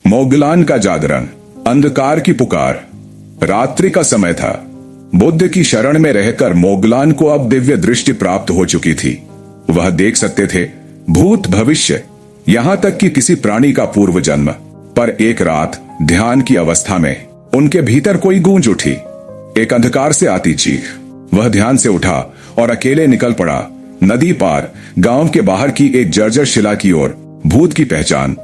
मोगलान का जागरण, अंधकार की पुकार। रात्रि का समय था। बुद्ध की शरण में रहकर मोगलान को अब दिव्य दृष्टि प्राप्त हो चुकी थी। वह देख सकते थे भूत, भविष्य, यहाँ तक कि किसी प्राणी का पूर्व जन्म। पर एक रात ध्यान की अवस्था में उनके भीतर कोई गूंज उठी, एक अंधकार से आती चीख। वह ध्यान से उठा और अकेले निकल पड़ा, नदी पार, गांव के बाहर की एक जर्जर शिला की ओर। भूत की पहचान।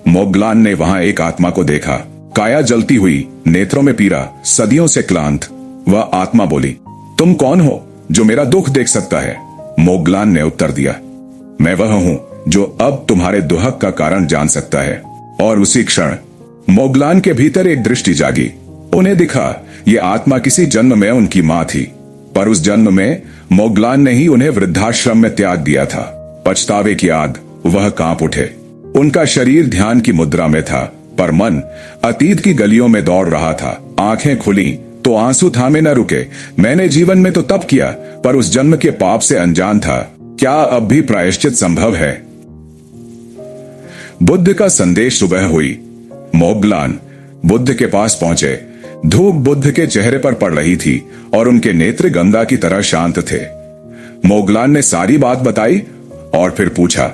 मोगलान ने वहां एक आत्मा को देखा, काया जलती हुई, नेत्रों में पीड़ा, सदियों से क्लांत। वह आत्मा बोली, तुम कौन हो जो मेरा दुख देख सकता है? मोगलान ने उत्तर दिया, मैं वह हूं जो अब तुम्हारे दुहक का कारण जान सकता है। और उसी क्षण मोगलान के भीतर एक दृष्टि जागी। उन्हें दिखा ये आत्मा किसी जन्म में उनकी मां थी, पर उस जन्म में मोगलान ने ही उन्हें वृद्धाश्रम में त्याग दिया था। पछतावे की आग, वह कांप उठे। उनका शरीर ध्यान की मुद्रा में था, पर मन अतीत की गलियों में दौड़ रहा था। आंखें खुली तो आंसू थामे न रुके। मैंने जीवन में तो तप किया, पर उस जन्म के पाप से अनजान था। क्या अब भी प्रायश्चित संभव है? बुद्ध का संदेश सुबह हुई। मोगलान बुद्ध के पास पहुंचे। धूप बुद्ध के चेहरे पर पड़ रही थी और उनके नेत्र गंगा की तरह शांत थे। मोगलान ने सारी बात बताई और फिर पूछा,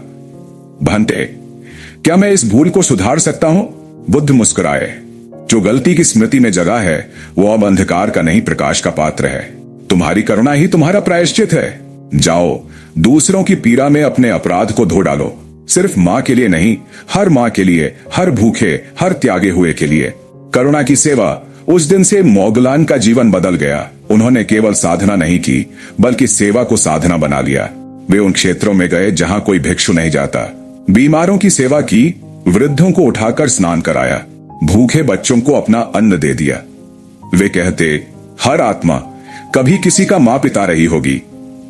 भंते, क्या मैं इस भूल को सुधार सकता हूं? बुद्ध मुस्कुराए। जो गलती की स्मृति में जगह है वो अब अंधकार का नहीं, प्रकाश का पात्र है। तुम्हारी करुणा ही तुम्हारा प्रायश्चित है। जाओ, दूसरों की पीड़ा में अपने अपराध को धो डालो। सिर्फ मां के लिए नहीं, हर मां के लिए, हर भूखे, हर त्यागे हुए के लिए। करुणा की सेवा। उस दिन से मोगलान का जीवन बदल गया। उन्होंने केवल साधना नहीं की, बल्कि सेवा को साधना बना लिया। वे उन क्षेत्रों में गए जहां कोई भिक्षु नहीं जाता, बीमारों की सेवा की, वृद्धों को उठाकर स्नान कराया, भूखे बच्चों को अपना अन्न दे दिया। वे कहते, हर आत्मा कभी किसी का मां पिता रही होगी।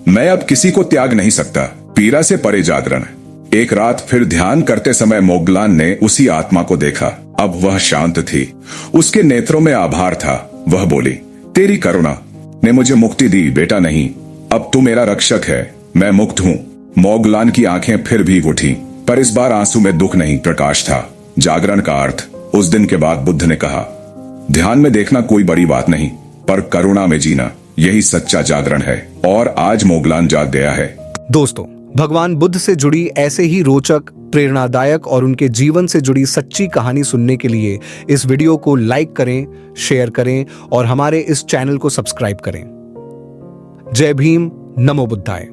मैं अब किसी को त्याग नहीं सकता। पीड़ा से परे जागरण। एक रात फिर ध्यान करते समय मोगलान ने उसी आत्मा को देखा। अब वह शांत थी, उसके नेत्रों में आभार था। वह बोली, तेरी करुणा ने मुझे मुक्ति दी बेटा। नहीं, अब तू मेरा रक्षक है, मैं मुक्त हूं। मोगलान की आंखें फिर भीग उठी, पर इस बार आंसू में दुख नहीं, प्रकाश था। जागरण का अर्थ। उस दिन के बाद बुद्ध ने कहा, ध्यान में देखना कोई बड़ी बात नहीं, पर करुणा में जीना, यही सच्चा जागरण है। और आज मोगलान जाग गया है। दोस्तों, भगवान बुद्ध से जुड़ी ऐसे ही रोचक, प्रेरणादायक और उनके जीवन से जुड़ी सच्ची कहानी सुनने के लिए इस वीडियो को लाइक करें, शेयर करें और हमारे इस चैनल को सब्सक्राइब करें। जय भीम, नमो बुद्धाय।